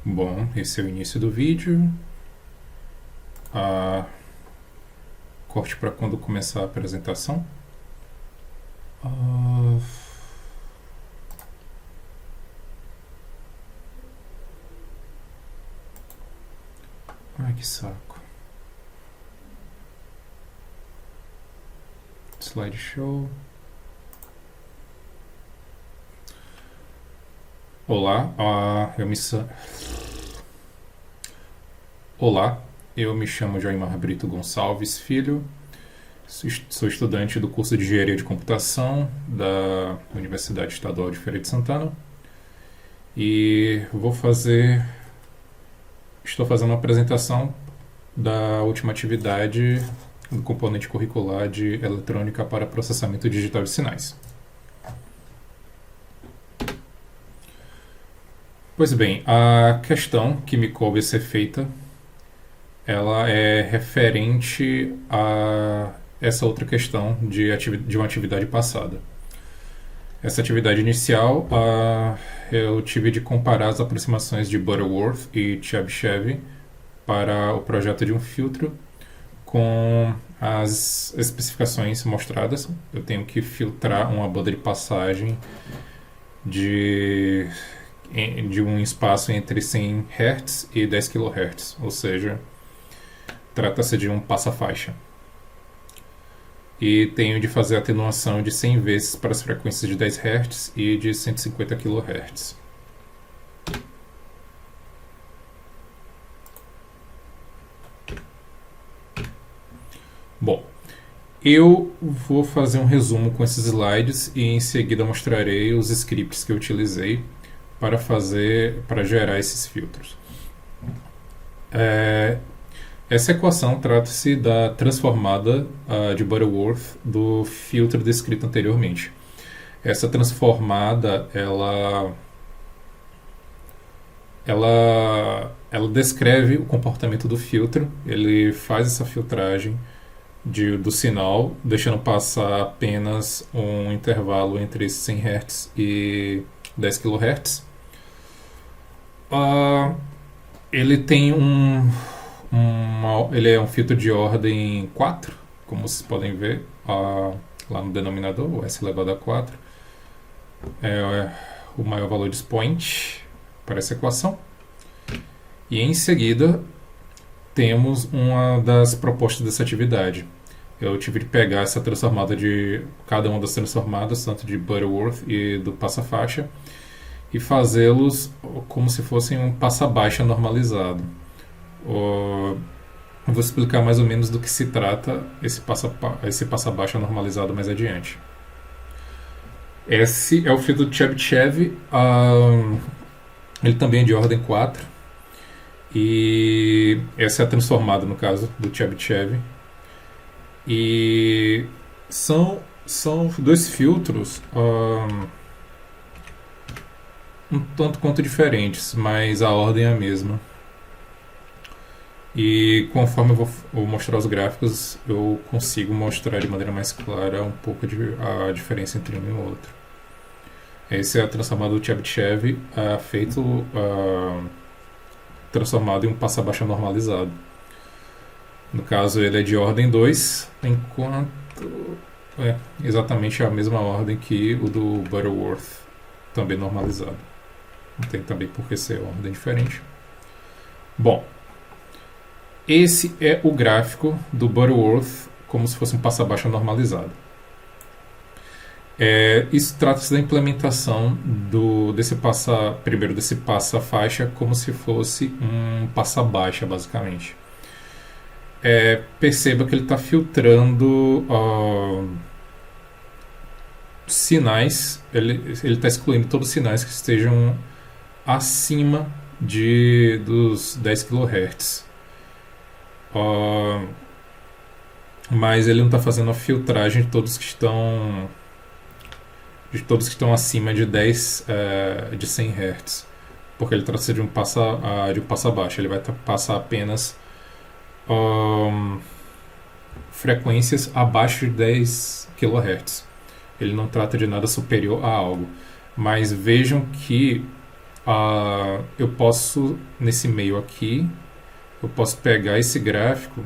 Bom, esse é o início do vídeo. Corte para quando começar a apresentação. Ai, que saco. Slideshow. Olá, Olá, eu me chamo Joimar Brito Gonçalves Filho, sou estudante do curso de Engenharia de Computação da Universidade Estadual de Feira de Santana e estou fazendo uma apresentação da última atividade do componente curricular de Eletrônica para Processamento Digital de Sinais. Pois bem, a questão que me coube ser feita, ela é referente a essa outra questão de uma atividade passada. Essa atividade inicial, eu tive de comparar as aproximações de Butterworth e Chebyshev para o projeto de um filtro com as especificações mostradas. Eu tenho que filtrar uma banda de passagem de um espaço entre 100 Hz e 10 kHz, ou seja, trata-se de um passa-faixa. E tenho de fazer atenuação de 100 vezes para as frequências de 10 Hz e de 150 kHz. Bom, eu vou fazer um resumo com esses slides e em seguida mostrarei os scripts que eu utilizei para gerar esses filtros. Essa equação trata-se da transformada de Butterworth do filtro descrito anteriormente. Essa transformada, ela descreve o comportamento do filtro. Ele faz essa filtragem do sinal, deixando passar apenas um intervalo entre 100 Hz e 10 kHz. Ele tem ele é um filtro de ordem 4, como vocês podem ver lá no denominador, o S elevado a 4 é o maior valor de expoente para essa equação. E em seguida temos uma das propostas dessa atividade. Eu tive de pegar essa transformada de cada uma das transformadas, tanto de Butterworth e do passa-faixa, e fazê-los como se fossem um passa-baixa normalizado. Eu vou explicar mais ou menos do que se trata esse passa-baixa normalizado mais adiante. Esse é o filtro de Chebyshev. Ele também é de ordem 4. E essa é a transformada, no caso, do Chebyshev. E são dois filtros um tanto quanto diferentes, mas a ordem é a mesma. E conforme eu vou mostrar os gráficos, eu consigo mostrar de maneira mais clara um pouco a diferença entre um e o outro. Esse é a transformada do Chebyshev, transformado em um passa-baixa normalizado. No caso, ele é de ordem 2, enquanto é exatamente a mesma ordem que o do Butterworth, também normalizado. Não tem também por que ser ordem diferente. Bom, esse é o gráfico do Butterworth como se fosse um passa-baixa normalizado. Isso trata-se da implementação desse passa-faixa como se fosse um passa-baixa, basicamente. Perceba que ele está filtrando sinais, ele está excluindo todos os sinais que estejam acima dos 10 kHz. Mas ele não está fazendo a filtragem de todos que estão acima de 100 Hz, porque ele trata-se de um passa-baixa. Ele vai passar apenas frequências abaixo de 10 kHz. Ele não trata de nada superior a algo. Mas vejam que Eu posso, nesse meio aqui, eu posso pegar esse gráfico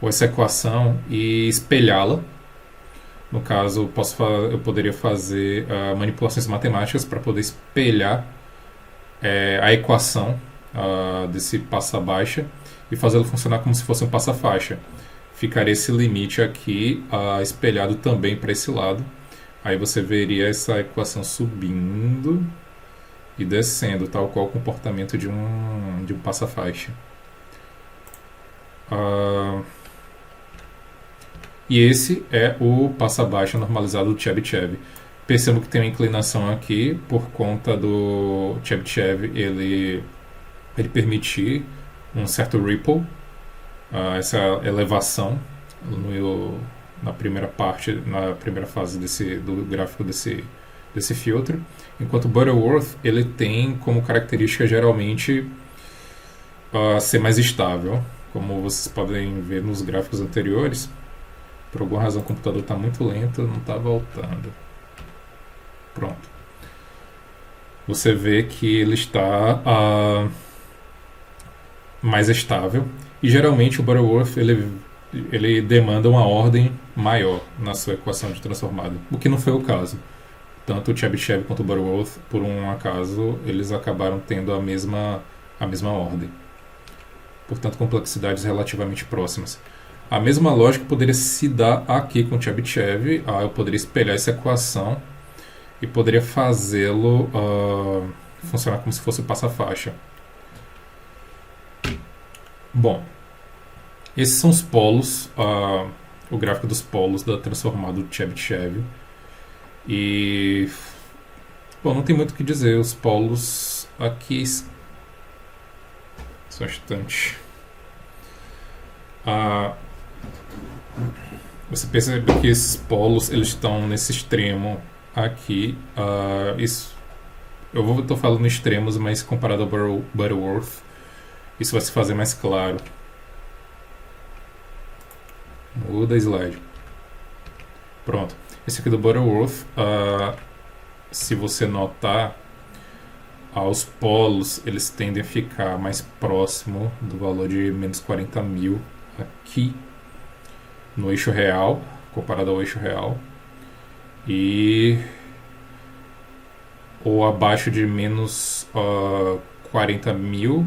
ou essa equação e espelhá-la. No caso, eu poderia fazer manipulações matemáticas para poder espelhar a equação desse passa-baixa e fazê-lo funcionar como se fosse um passa-faixa. Ficaria esse limite aqui espelhado também para esse lado. Aí você veria essa equação subindo e descendo, tal qual o comportamento de um passa-faixa. E esse é o passa-baixa normalizado do Chebyshev. Percebo que tem uma inclinação aqui por conta do Chebyshev ele permitir um certo ripple, essa elevação na primeira fase do gráfico desse filtro, enquanto o Butterworth ele tem como característica geralmente ser mais estável, como vocês podem ver nos gráficos anteriores. Por alguma razão o computador está muito lento, não está voltando. Pronto. Você vê que ele está mais estável e geralmente o Butterworth ele demanda uma ordem maior na sua equação de transformada, o que não foi o caso. Tanto o Chebyshev quanto o Butterworth, por um acaso, eles acabaram tendo a mesma ordem. Portanto, complexidades relativamente próximas. A mesma lógica poderia se dar aqui com o Chebyshev. Eu poderia espelhar essa equação e poderia fazê-lo funcionar como se fosse o passa-faixa. Bom, esses são os polos, o gráfico dos polos da transformada do Chebyshev. E bom, não tem muito o que dizer. Os polos aqui só um instante. Você percebe que esses polos eles estão nesse extremo aqui. Eu estou falando extremos, mas comparado ao Butterworth, isso vai se fazer mais claro. Muda a slide. Pronto. Esse aqui do Butterworth, se você notar, os polos eles tendem a ficar mais próximo do valor de menos 40.000 aqui no eixo real, comparado ao eixo real, e ou abaixo de menos 40.000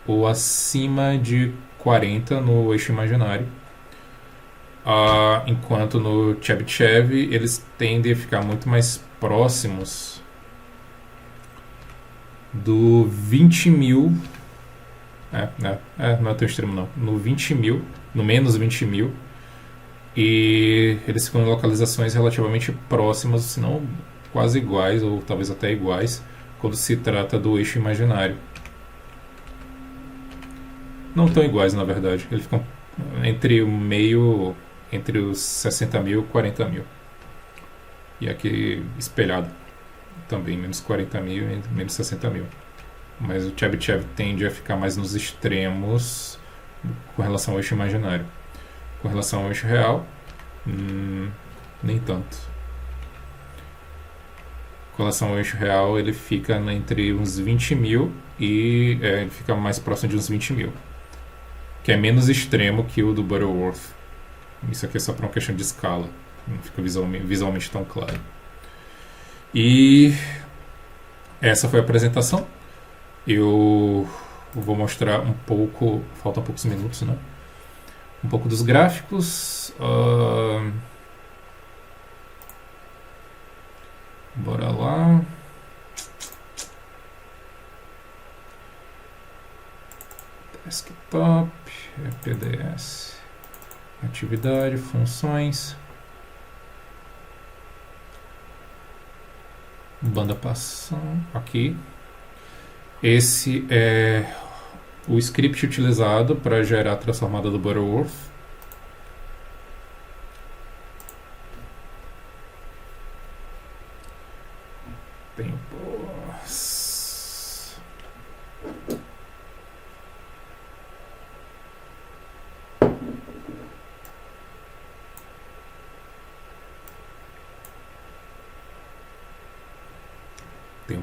ou acima de 40 no eixo imaginário. Enquanto no Chebyshev eles tendem a ficar muito mais próximos do 20.000. Não é tão extremo não. No 20.000, no menos 20.000. E eles ficam em localizações relativamente próximas, se não quase iguais, ou talvez até iguais, quando se trata do eixo imaginário. Não tão iguais, na verdade. Eles ficam entre o meio, entre os 60.000 e 40.000. E aqui espelhado também, menos 40.000 e menos 60.000. Mas o Chebyshev tende a ficar mais nos extremos com relação ao eixo imaginário. Com relação ao eixo real, nem tanto. Com relação ao eixo real, ele fica entre uns 20.000 e ele fica mais próximo de uns 20.000, que é menos extremo que o do Butterworth. Isso aqui é só para uma questão de escala, não fica visualmente tão claro. E essa foi a apresentação. Eu vou mostrar um pouco, faltam poucos minutos, né? Um pouco dos gráficos. Bora lá. Desktop, PDS, atividade, funções, banda passando aqui. Esse é o script utilizado para gerar a transformada do Butterworth.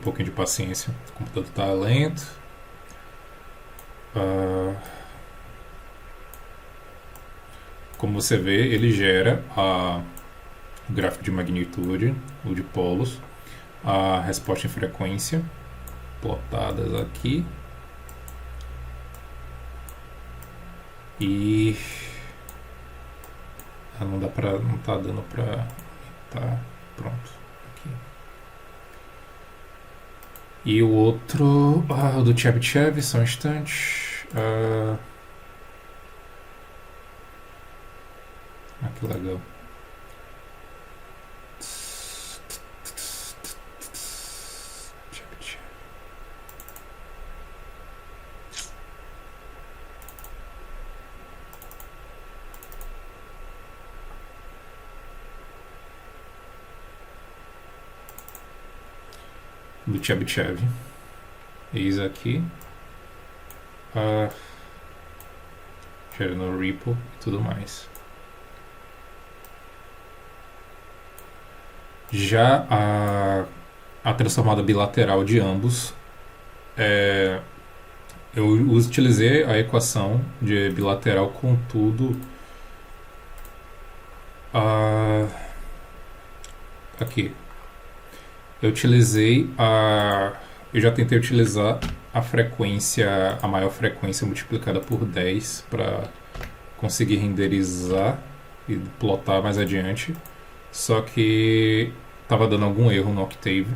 pouquinho de paciência. O computador está lento. Como você vê, ele gera o gráfico de magnitude, o de polos, a resposta em frequência, plotadas aqui. E não tá dando pra. Tá pronto. Aqui. E o outro, o do Chebyshev, só um instante. Que legal. Do Chebyshev. Eis aqui. Gerando Ripple e tudo mais. Já a transformada bilateral de ambos, eu utilizei a equação de bilateral, contudo, aqui, eu já tentei utilizar a maior frequência multiplicada por 10 para conseguir renderizar e plotar mais adiante, só que estava dando algum erro no Octave.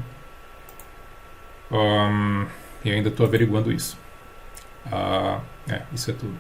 E ainda estou averiguando isso. Isso é tudo.